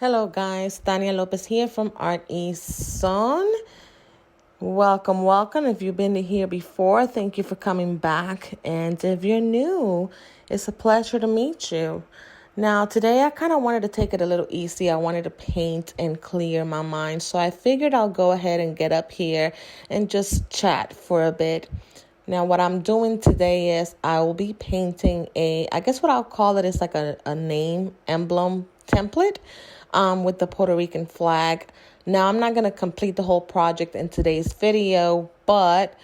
Hello guys, Tania Lopez here from Art Son. Welcome. If you've been here before, thank you for coming back. And if you're new, it's a pleasure to meet you. Now, today I kind of wanted to take it a little easy. I wanted to paint and clear my mind. So I figured I'll go ahead and get up here and just chat for a bit. Now, what I'm doing today is I will be painting I guess what I'll call it is like a name emblem template with the Puerto Rican flag. Now, I'm not going to complete the whole project in today's video, but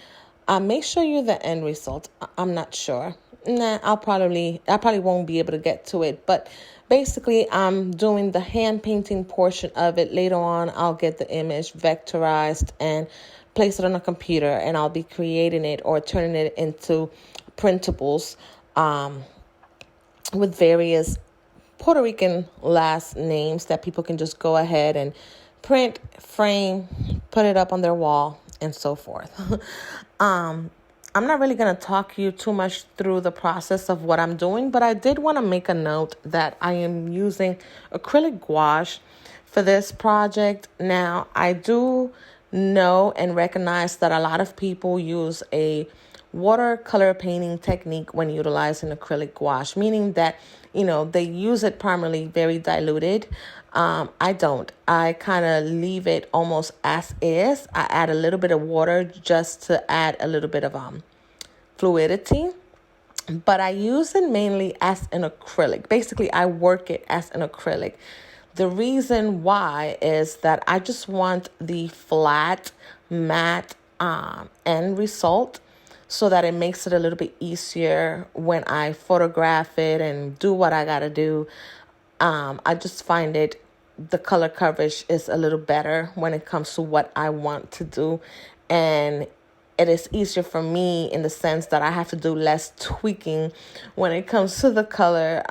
I may show you the end result. I'm not sure. I probably won't be able to get to it, but basically I'm doing the hand painting portion of it. Later on, I'll get the image vectorized and place it on a computer, and I'll be creating it or turning it into printables with various Puerto Rican last names that people can just go ahead and print, frame, put it up on their wall, and so forth. I'm not really going to talk you too much through the process of what I'm doing, but I did want to make a note that I am using acrylic gouache for this project. Now, I do know and recognize that a lot of people use a watercolor painting technique when utilizing acrylic gouache, meaning that, they use it primarily very diluted. I don't. I kind of leave it almost as is. I add a little bit of water just to add a little bit of fluidity, but I use it mainly as an acrylic. Basically, I work it as an acrylic. The reason why is that I just want the flat, matte end result, so that it makes it a little bit easier when I photograph it and do what I gotta do. I just find the color coverage is a little better when it comes to what I want to do. And it is easier for me in the sense that I have to do less tweaking when it comes to the color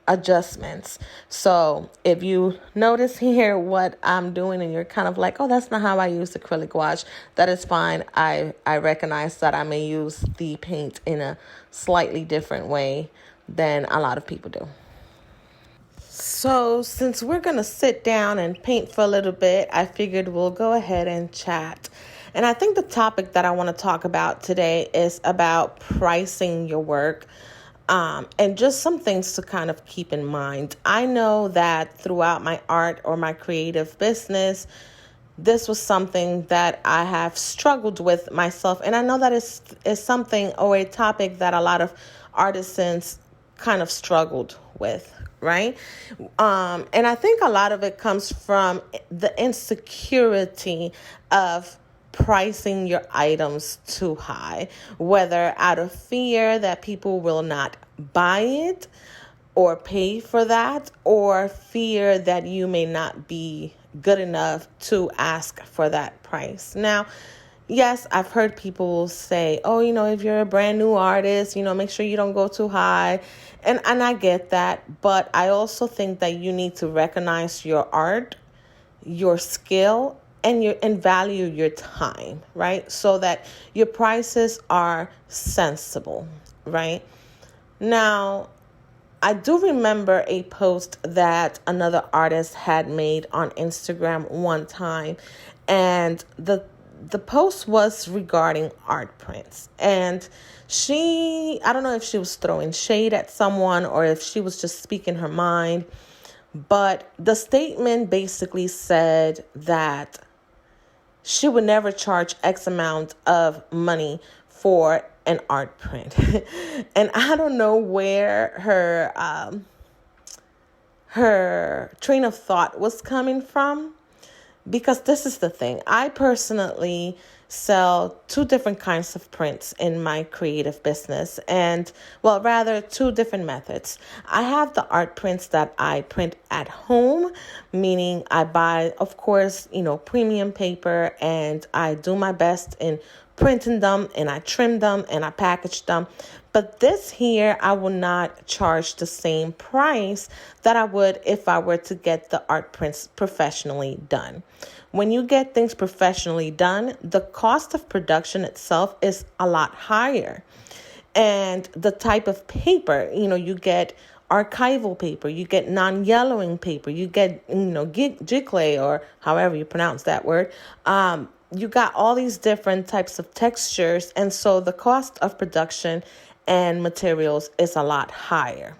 adjustments. So if you notice here what I'm doing and you're kind of like, oh, that's not how I use acrylic gouache, that is fine. I recognize that I may use the paint in a slightly different way than a lot of people do. So since we're going to sit down and paint for a little bit, I figured we'll go ahead and chat. And I think the topic that I want to talk about today is about pricing your work. And just some things to kind of keep in mind. I know that throughout my art or my creative business, this was something that I have struggled with myself. And I know that is something or a topic that a lot of artisans kind of struggled with, right? And I think a lot of it comes from the insecurity of pricing your items too high, whether out of fear that people will not buy it or pay for that, or fear that you may not be good enough to ask for that price. Now, yes, I've heard people say, oh, if you're a brand new artist, make sure you don't go too high. And I get that. But I also think that you need to recognize your art, your skill, and value your time, right? So that your prices are sensible, right? Now, I do remember a post that another artist had made on Instagram one time, and the post was regarding art prints. And I don't know if she was throwing shade at someone or if she was just speaking her mind, but the statement basically said that she would never charge X amount of money for an art print. And I don't know where her train of thought was coming from, because this is the thing. I personally sell two different kinds of prints in my creative business, and two different methods. I have the art prints that I print at home, meaning I buy, of course, premium paper, and I do my best in printing them, and I trim them, and I package them. But this here, I will not charge the same price that I would if I were to get the art prints professionally done. When you get things professionally done, the cost of production itself is a lot higher. And the type of paper, you get archival paper, you get non-yellowing paper, you get, giclée, or however you pronounce that word. You got all these different types of textures. And so the cost of production and materials is a lot higher,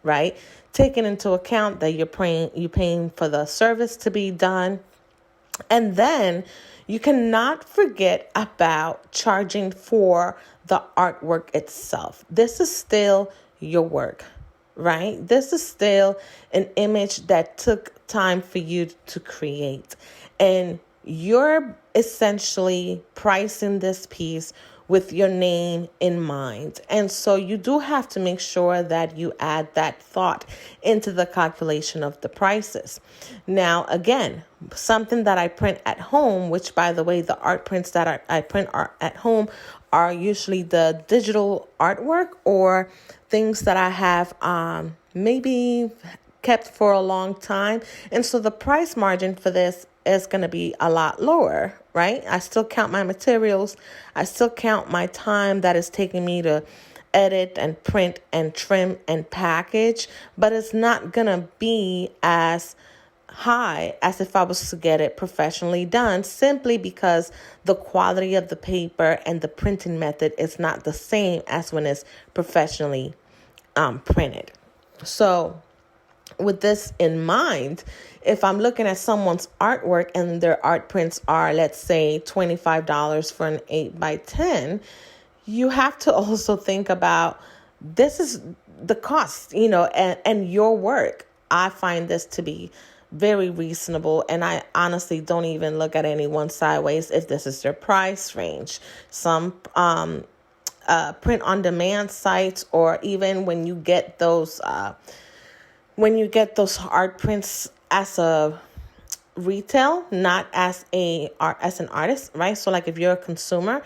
right? Taking into account that you're paying for the service to be done. And then you cannot forget about charging for the artwork itself. This is still your work, right? This is still an image that took time for you to create. And you're essentially pricing this piece with your name in mind. And so you do have to make sure that you add that thought into the calculation of the prices. Now, again, something that I print at home, which, by the way, the art prints that I print are at home are usually the digital artwork or things that I have maybe kept for a long time. And so the price margin for this is going to be a lot lower, right? I still count my materials. I still count my time that is taking me to edit and print and trim and package, but it's not going to be as high as if I was to get it professionally done, simply because the quality of the paper and the printing method is not the same as when it's professionally printed. So with this in mind, if I'm looking at someone's artwork and their art prints are, let's say, $25 for an 8x10, you have to also think about this is the cost, and your work. I find this to be very reasonable, and I honestly don't even look at anyone sideways if this is their price range. Some print on demand sites, or even when you get those art prints as a retail, not as an artist, right? So like if you're a consumer,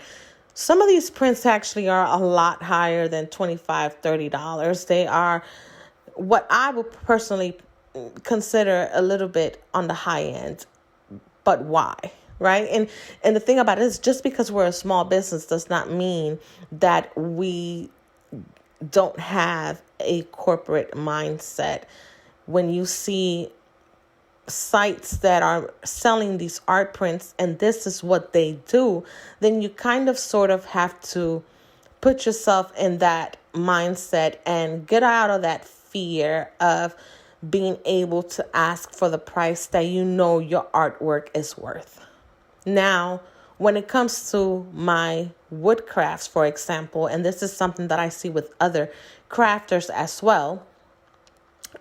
some of these prints actually are a lot higher than $25, $30. They are what I would personally consider a little bit on the high end. But why? Right? And the thing about it is, just because we're a small business does not mean that we don't have a corporate mindset. When you see sites that are selling these art prints and this is what they do, then you kind of sort of have to put yourself in that mindset and get out of that fear of being able to ask for the price that your artwork is worth. Now, when it comes to my wood crafts, for example, and this is something that I see with other crafters as well,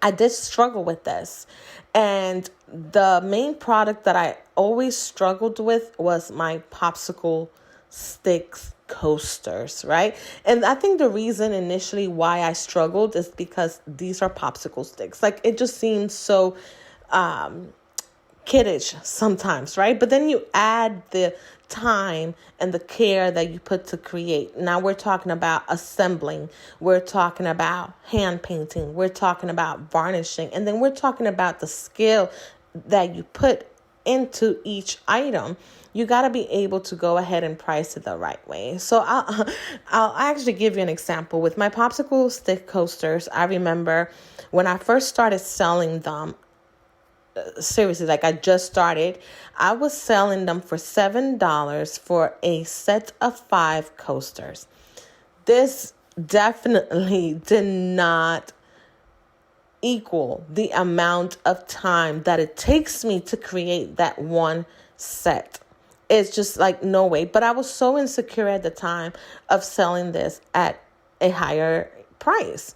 I did struggle with this. And the main product that I always struggled with was my popsicle sticks coasters, right? And I think the reason initially why I struggled is because these are popsicle sticks. Like, it just seems so kiddish sometimes, right? But then you add the time and the care that you put to create. Now we're talking about assembling. We're talking about hand painting. We're talking about varnishing. And then we're talking about the skill that you put into each item. You got to be able to go ahead and price it the right way. So I'll actually give you an example. With my popsicle stick coasters, I remember when I first started selling them, seriously, like I just started, I was selling them for $7 for a set of 5 coasters. This definitely did not equal the amount of time that it takes me to create that one set. It's just like, no way. But I was so insecure at the time of selling this at a higher price.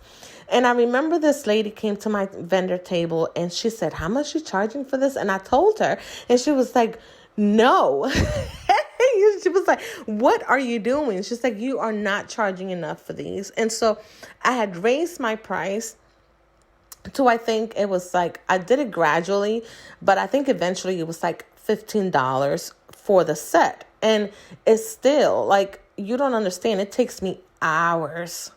And I remember this lady came to my vendor table and she said, "How much are you charging for this?" And I told her, and she was like, "No." She was like, "What are you doing?" She's like, "You are not charging enough for these." And so I had raised my price to, I think it was like, I did it gradually, but I think eventually it was like $15 for the set. And it's still like, you don't understand. It takes me hours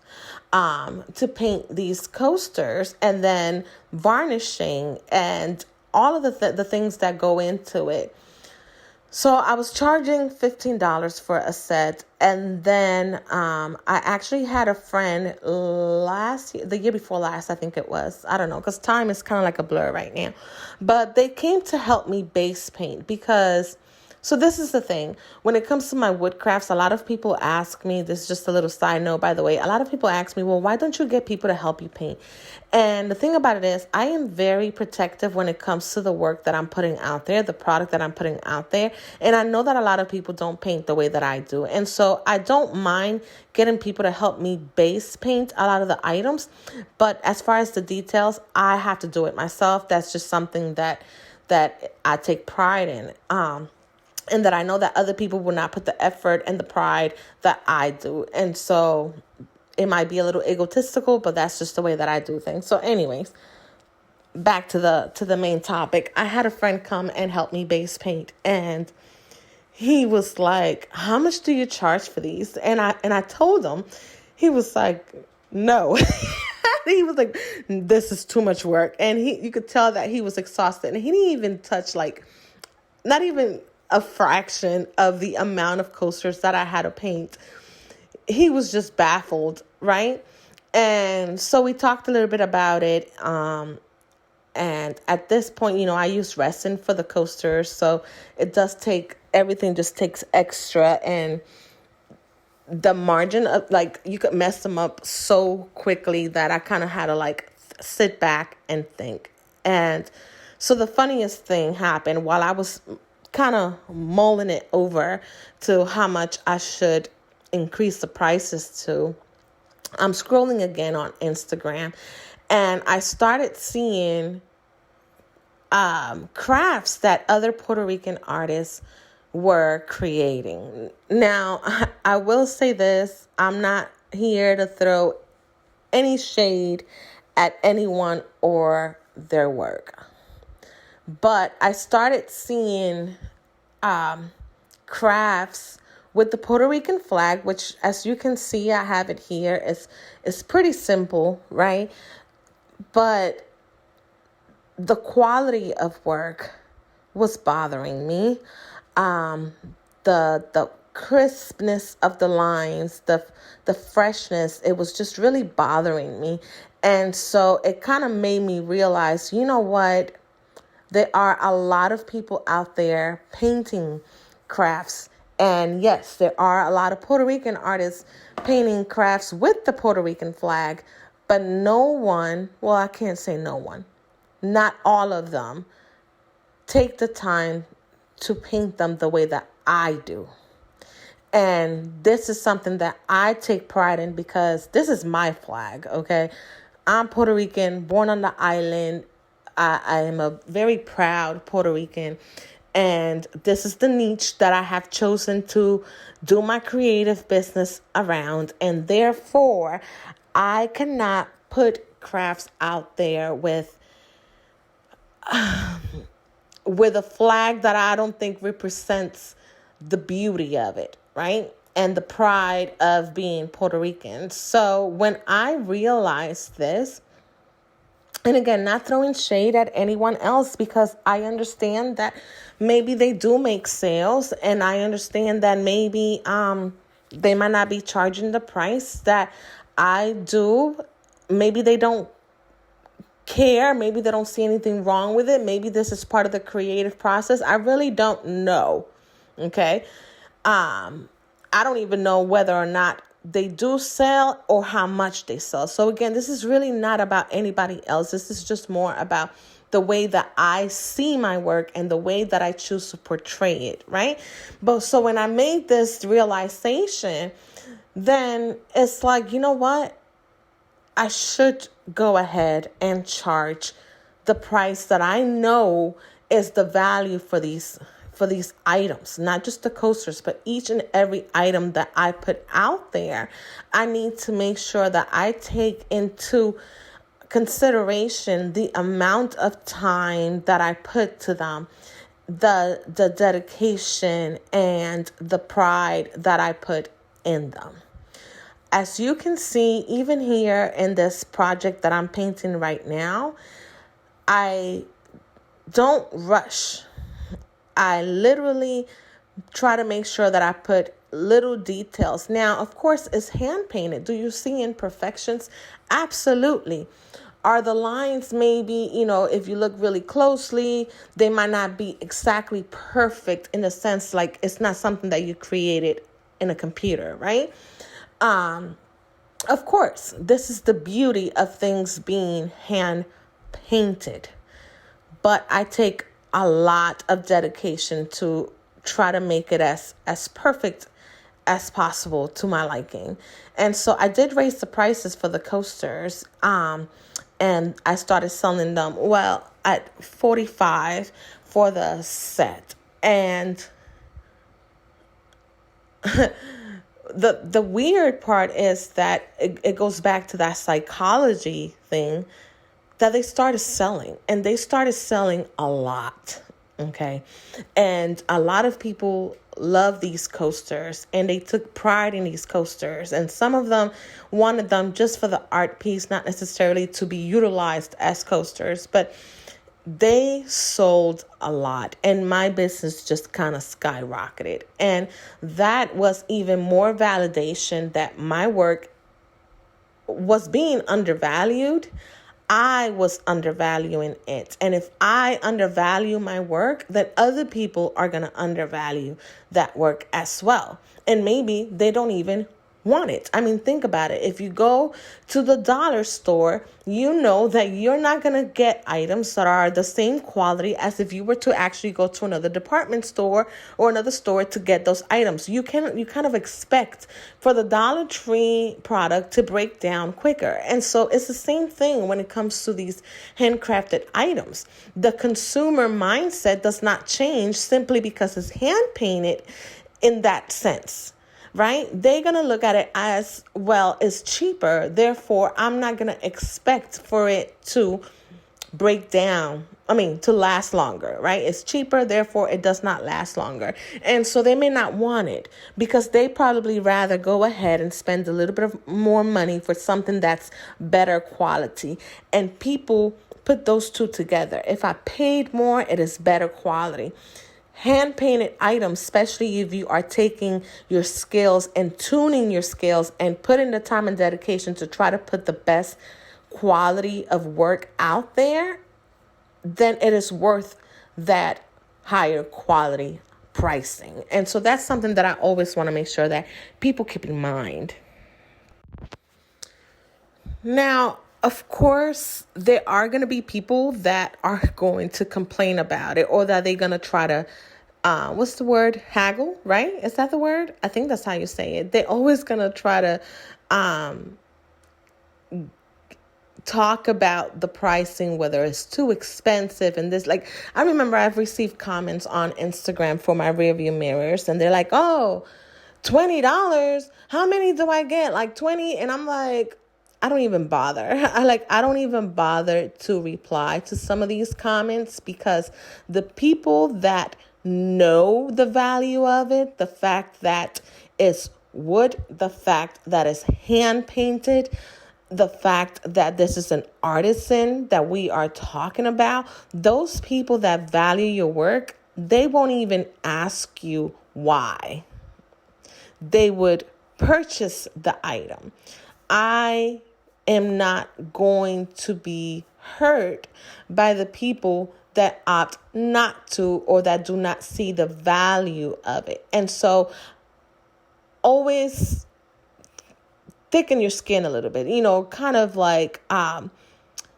to paint these coasters, and then varnishing and all of the things that go into it. So I was charging $15 for a set, and then I actually had a friend last year, the year before last, I think it was. I don't know, because time is kind of like a blur right now. But they came to help me base paint because, so this is the thing. When it comes to my wood crafts, a lot of people ask me, this is just a little side note, by the way. A lot of people ask me, well, why don't you get people to help you paint? And the thing about it is, I am very protective when it comes to the work that I'm putting out there, the product that I'm putting out there. And I know that a lot of people don't paint the way that I do. And so I don't mind getting people to help me base paint a lot of the items. But as far as the details, I have to do it myself. That's just something that I take pride in. And that I know that other people will not put the effort and the pride that I do. And so it might be a little egotistical, but that's just the way that I do things. So anyways, back to the main topic. I had a friend come and help me base paint, and he was like, "How much do you charge for these?" And I told him. He was like, "No." He was like, "This is too much work." And you could tell that he was exhausted, and he didn't even touch, like, not even a fraction of the amount of coasters that I had to paint. He was just baffled, right? And so we talked a little bit about it. And at this point, I use resin for the coasters. So it does take, everything just takes extra. And the margin of, like, you could mess them up so quickly that I kind of had to, like, sit back and think. And so the funniest thing happened while I was kind of mulling it over to how much I should increase the prices to. I'm scrolling again on Instagram, and I started seeing crafts that other Puerto Rican artists were creating. Now, I will say this, I'm not here to throw any shade at anyone or their work. But I started seeing crafts with the Puerto Rican flag, which, as you can see, I have it here. It's pretty simple, right? But the quality of work was bothering me. The crispness of the lines, the freshness, it was just really bothering me. And so it kind of made me realize, you know what? There are a lot of people out there painting crafts. And yes, there are a lot of Puerto Rican artists painting crafts with the Puerto Rican flag. But no one, well, I can't say no one, not all of them take the time to paint them the way that I do. And this is something that I take pride in because this is my flag, okay? I'm Puerto Rican, born on the island. I am a very proud Puerto Rican, and this is the niche that I have chosen to do my creative business around, and therefore I cannot put crafts out there with a flag that I don't think represents the beauty of it, right? And the pride of being Puerto Rican. So when I realized this, and again, not throwing shade at anyone else, because I understand that maybe they do make sales, and I understand that maybe they might not be charging the price that I do. Maybe they don't care. Maybe they don't see anything wrong with it. Maybe this is part of the creative process. I really don't know. Okay. I don't even know whether or not they do sell or how much they sell. So again, this is really not about anybody else. This is just more about the way that I see my work and the way that I choose to portray it, right? But so when I made this realization, then it's like, you know what? I should go ahead and charge the price that I know is the value for these items, not just the coasters, but each and every item that I put out there. I need to make sure that I take into consideration the amount of time that I put to them, the dedication and the pride that I put in them. As you can see, even here in this project that I'm painting right now, I don't rush. I literally try to make sure that I put little details. Now, of course, it's hand painted. Do you see imperfections? Absolutely. Are the lines maybe, if you look really closely, they might not be exactly perfect in a sense, like it's not something that you created in a computer, right? Of course, this is the beauty of things being hand painted. But I take a lot of dedication to try to make it as perfect as possible to my liking. And so I did raise the prices for the coasters. And I started selling them, at $45 for the set. And the weird part is that it goes back to that psychology thing that they started selling, and they started selling a lot. Okay. And a lot of people love these coasters, and they took pride in these coasters. And some of them wanted them just for the art piece, not necessarily to be utilized as coasters, but they sold a lot, and my business just kind of skyrocketed. And that was even more validation that my work was being undervalued. I was undervaluing it. And if I undervalue my work, then other people are going to undervalue that work as well. And maybe they don't even want it. I mean, think about it. If you go to the dollar store, you know that you're not going to get items that are the same quality as if you were to actually go to another department store or another store to get those items. You kind of expect for the Dollar Tree product to break down quicker. And so it's the same thing when it comes to these handcrafted items. The consumer mindset does not change simply because it's hand painted in that sense. Right? They're going to look at it as, well, it's cheaper. Therefore, I'm not going to expect for it to break down. To last longer, right? It's cheaper. Therefore, it does not last longer. And so they may not want it because they probably rather go ahead and spend a little bit of more money for something that's better quality. And people put those two together. If I paid more, it is better quality. Hand-painted items, especially if you are taking your skills and tuning your skills and putting the time and dedication to try to put the best quality of work out there, then it is worth that higher quality pricing. And so that's something that I always want to make sure that people keep in mind. Now, of course, there are going to be people that are going to complain about it, or that they're going to try to, what's the word? Haggle, right? Is that the word? I think that's how you say it. They're always going to try to talk about the pricing, whether it's too expensive and this. Like, I remember I've received comments on Instagram for my rearview mirrors, and they're like, oh, $20. How many do I get? Like 20. And I'm like, I don't even bother. I don't even bother to reply to some of these comments, because the people that know the value of it, the fact that it's wood, the fact that it's hand painted, the fact that this is an artisan that we are talking about, those people that value your work, they won't even ask you why. They would purchase the item. I am not going to be hurt by the people that opt not to, or that do not see the value of it. And so always thicken your skin a little bit, kind of like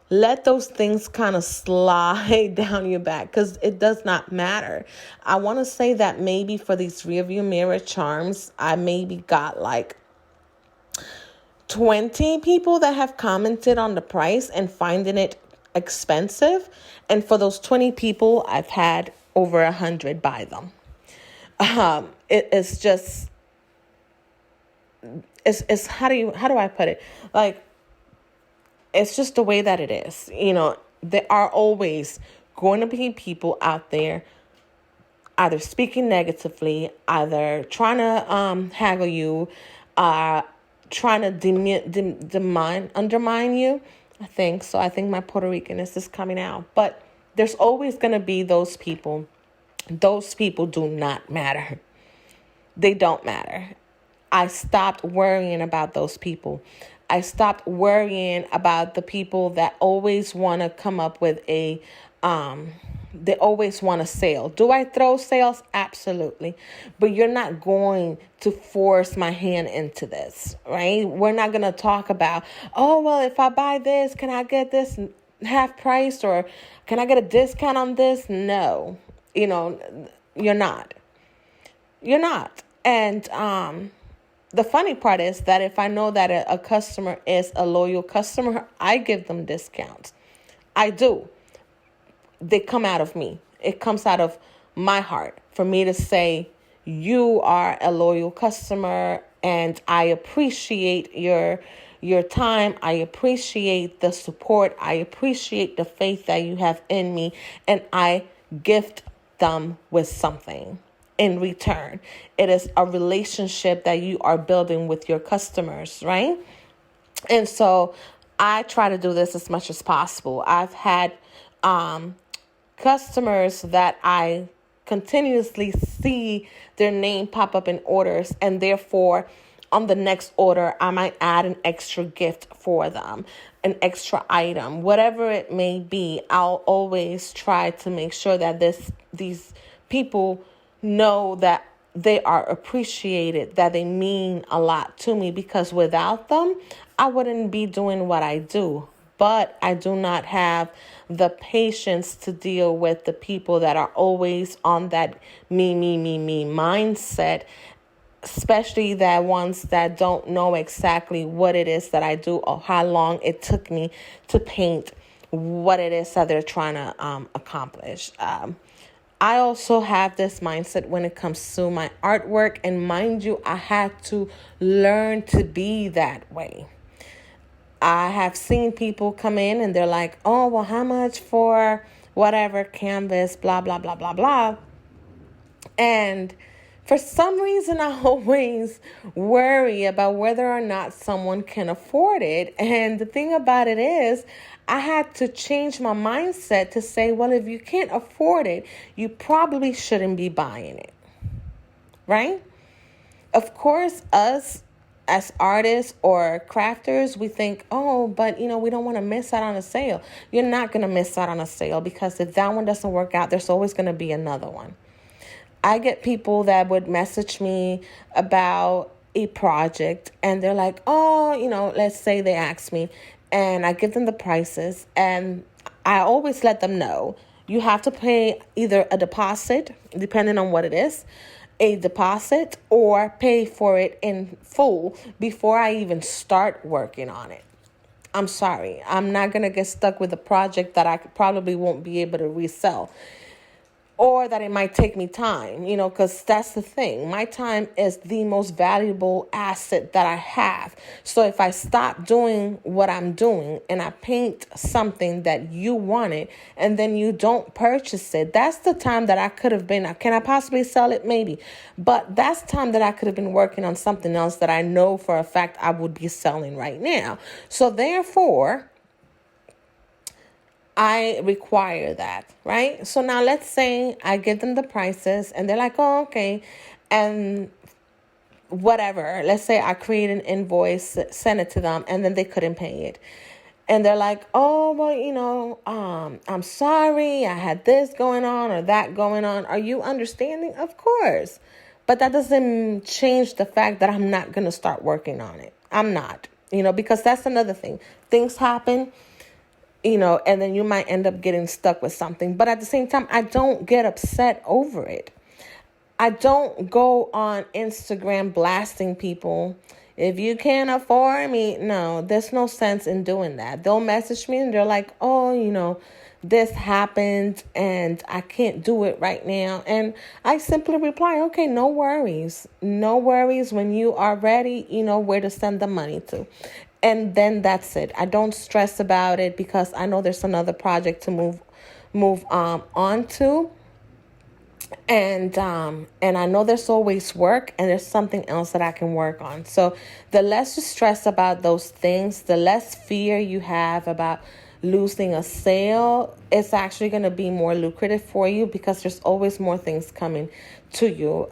let those things kind of slide down your back, because it does not matter. I want to say that maybe for these rearview mirror charms, I maybe got like 20 people that have commented on the price and finding it expensive. And for those 20 people, I've had over 100 buy them. It's just, it's how do I put it? Like, it's just the way that it is. There are always going to be people out there either speaking negatively, either trying to haggle you, trying to undermine you. I think my Puerto Ricanness is coming out. But there's always going to be those people Those people do not matter. They don't matter. I stopped worrying about those people. I stopped worrying about the people that always want to come up with they always want a sale. Do I throw sales? Absolutely. But you're not going to force my hand into this, right? We're not going to talk about, oh, well, if I buy this, can I get this half price, or can I get a discount on this? No, you're not. You're not. And the funny part is that if I know that a customer is a loyal customer, I give them discounts. I do. They come out of me. It comes out of my heart for me to say, you are a loyal customer and I appreciate your time. I appreciate the support. I appreciate the faith that you have in me, and I gift them with something in return. It is a relationship that you are building with your customers, right? And so I try to do this as much as possible. I've had customers that I continuously see their name pop up in orders, and therefore on the next order, I might add an extra gift for them, an extra item, whatever it may be. I'll always try to make sure that these people know that they are appreciated, that they mean a lot to me, because without them, I wouldn't be doing what I do. But I do not have the patience to deal with the people that are always on that me mindset, especially the ones that don't know exactly what it is that I do or how long it took me to paint what it is that they're trying to accomplish. I also have this mindset when it comes to my artwork, and mind you, I had to learn to be that way. I have seen people come in and they're like, oh, well, how much for whatever canvas, blah, blah, blah, blah, blah. And for some reason, I always worry about whether or not someone can afford it. And the thing about it is, I had to change my mindset to say, well, if you can't afford it, you probably shouldn't be buying it, right? Of course, us as artists or crafters, we think, oh, but we don't want to miss out on a sale. You're not going to miss out on a sale, because if that one doesn't work out, there's always going to be another one. I get people that would message me about a project, and they're like, oh, let's say they ask me, and I give them the prices, and I always let them know you have to pay either a deposit, depending on what it is, a deposit, or pay for it in full before I even start working on it. I'm sorry. I'm not going to get stuck with a project that I probably won't be able to resell, or that it might take me time, because that's the thing. My time is the most valuable asset that I have. So if I stop doing what I'm doing and I paint something that you wanted and then you don't purchase it, that's the time that I could have been. Can I possibly sell it? Maybe. But that's time that I could have been working on something else that I know for a fact I would be selling right now. So therefore, I require that, right? So now let's say I give them the prices and they're like, oh, okay. And whatever, let's say I create an invoice, send it to them, and then they couldn't pay it. And they're like, oh, well, I'm sorry, I had this going on or that going on. Are you understanding? Of course. But that doesn't change the fact that I'm not going to start working on it. I'm not, because that's another thing. Things happen. And then you might end up getting stuck with something. But at the same time, I don't get upset over it. I don't go on Instagram blasting people. If you can't afford me, no, there's no sense in doing that. They'll message me and they're like, oh, this happened and I can't do it right now. And I simply reply, okay, no worries. No worries. When you are ready, where to send the money to. And then that's it. I don't stress about it because I know there's another project to move on to. And I know there's always work and there's something else that I can work on. So the less you stress about those things, the less fear you have about, losing a sale, it's actually going to be more lucrative for you because there's always more things coming to you.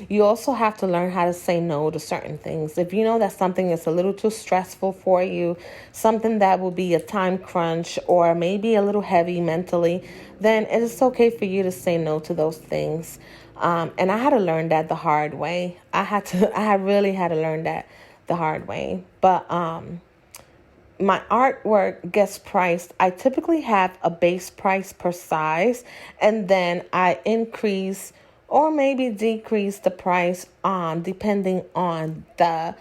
You also have to learn how to say no to certain things. If you know that something is a little too stressful for you, something that will be a time crunch or maybe a little heavy mentally, then it is okay for you to say no to those things. And I had to learn that the hard way. I really had to learn that the hard way. But my artwork gets priced. I typically have a base price per size, and then I increase or maybe decrease the price depending on the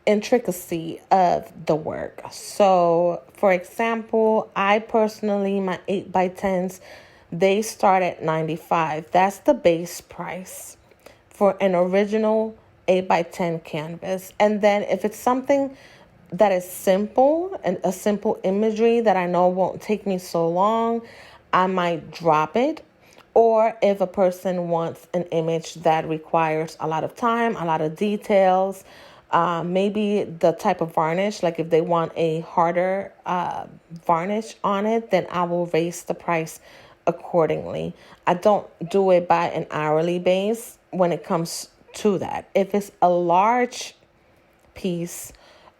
intricacy of the work. So, for example, I personally, my 8x10s, they start at $95. That's the base price for an original 8x10 canvas. And then if it's something that is simple and a simple imagery that I know won't take me so long, I might drop it. Or if a person wants an image that requires a lot of time, a lot of details, maybe the type of varnish, like if they want a harder varnish on it, then I will raise the price accordingly. I don't do it by an hourly base when it comes to that. If it's a large piece,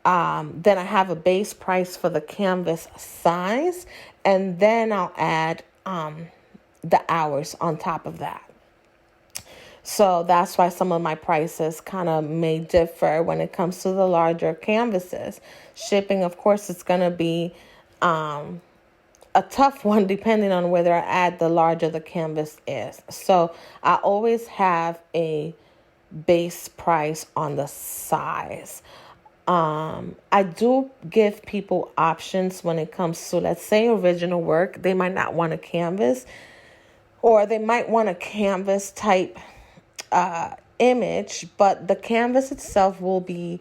then I have a base price for the canvas size, and then I'll add the hours on top of that. So that's why some of my prices kind of may differ when it comes to the larger canvases. Shipping, of course, it's going to be a tough one depending on whether I add the larger the canvas is. So I always have a base price on the size. I do give people options when it comes to, let's say, original work. They might not want a canvas, or they might want a canvas type image, but the canvas itself will be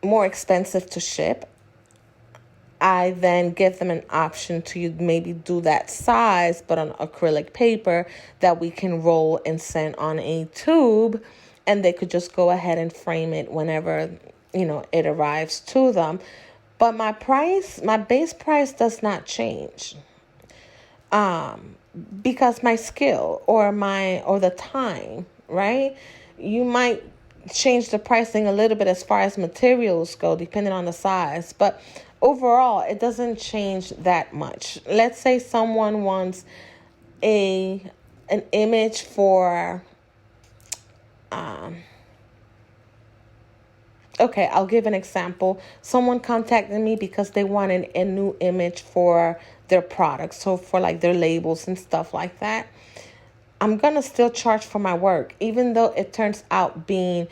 more expensive to ship. I then give them an option to maybe do that size, but on acrylic paper that we can roll and send on a tube, and they could just go ahead and frame it whenever, it arrives to them. But my base price does not change. Because my skill or the time, right? You might change the pricing a little bit as far as materials go, depending on the size, but overall, it doesn't change that much. Let's say someone wants an image for, okay, I'll give an example. Someone contacted me because they wanted a new image for their products, so for like their labels and stuff like that. I'm going to still charge for my work, even though it turns out being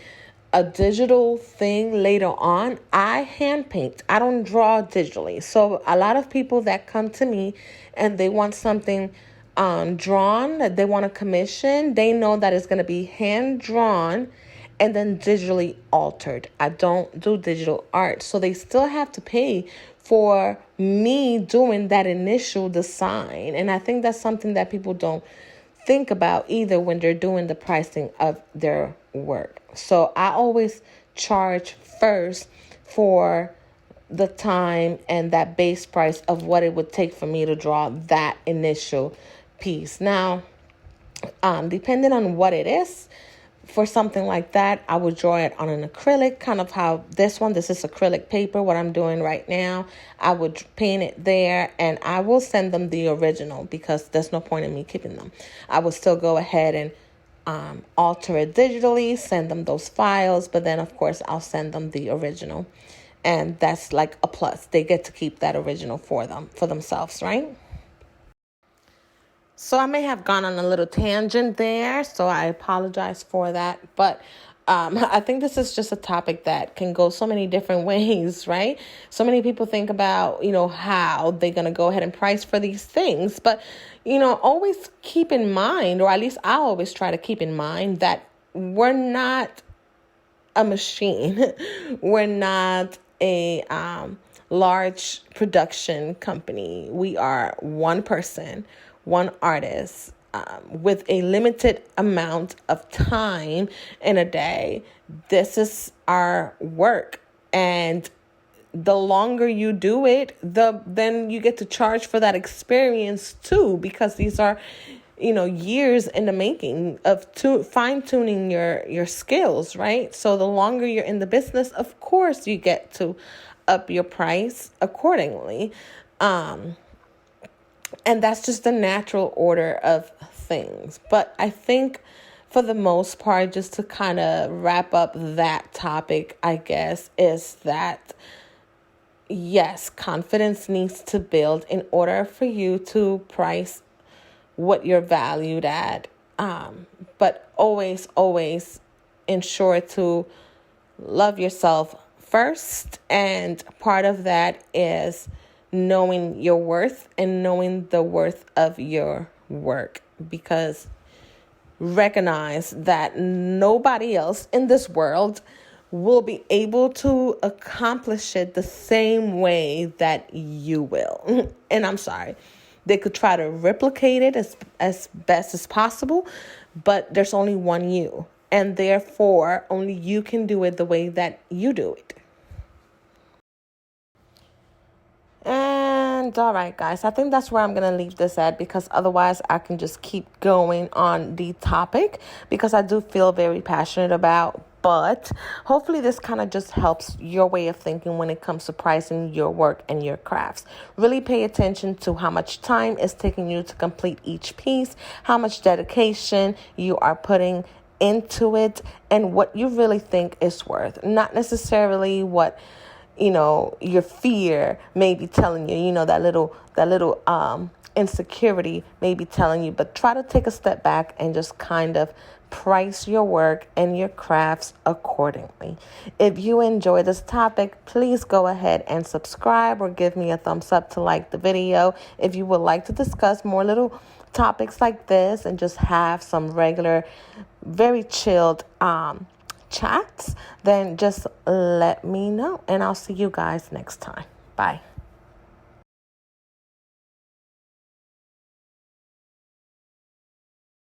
a digital thing later on. I hand paint. I don't draw digitally. So a lot of people that come to me and they want something drawn, that they want a commission, they know that it's going to be hand drawn and then digitally altered. I don't do digital art. So they still have to pay for me doing that initial design. And I think that's something that people don't think about either when they're doing the pricing of their work. So I always charge first for the time and that base price of what it would take for me to draw that initial piece. Now, depending on what it is, for something like that, I would draw it on an acrylic, kind of how this is acrylic paper, what I'm doing right now. I would paint it there, and I will send them the original because there's no point in me keeping them. I will still go ahead and alter it digitally, send them those files, but then, of course, I'll send them the original. And that's like a plus. They get to keep that original for themselves, right? So I may have gone on a little tangent there, so I apologize for that. But I think this is just a topic that can go so many different ways, right? So many people think about, how they're going to go ahead and price for these things. But, always keep in mind, or at least I always try to keep in mind, that we're not a machine. We're not a large production company. We are one person, one artist, with a limited amount of time in a day. This is our work, and the longer you do it, then you get to charge for that experience too, because these are, years in the making of fine tuning your skills, right? So the longer you're in the business, of course you get to up your price accordingly. And that's just the natural order of things. But I think for the most part, just to kind of wrap up that topic, I guess, is that yes, confidence needs to build in order for you to price what you're valued at. But always, always ensure to love yourself first. And part of that is knowing your worth and knowing the worth of your work, because recognize that nobody else in this world will be able to accomplish it the same way that you will. And I'm sorry, they could try to replicate it as best as possible, but there's only one you, and therefore only you can do it the way that you do it. And all right, guys, I think that's where I'm going to leave this at, because otherwise I can just keep going on the topic, because I do feel very passionate about. But hopefully this kind of just helps your way of thinking when it comes to pricing your work and your crafts. Really pay attention to how much time it's taking you to complete each piece, how much dedication you are putting into it, and what you really think it's worth. Not necessarily what your fear may be telling you, that little insecurity may be telling you, but try to take a step back and just kind of price your work and your crafts accordingly. If you enjoy this topic, please go ahead and subscribe or give me a thumbs up to like the video. If you would like to discuss more little topics like this and just have some regular, very chilled, chats, then just let me know, and I'll see you guys next time. Bye.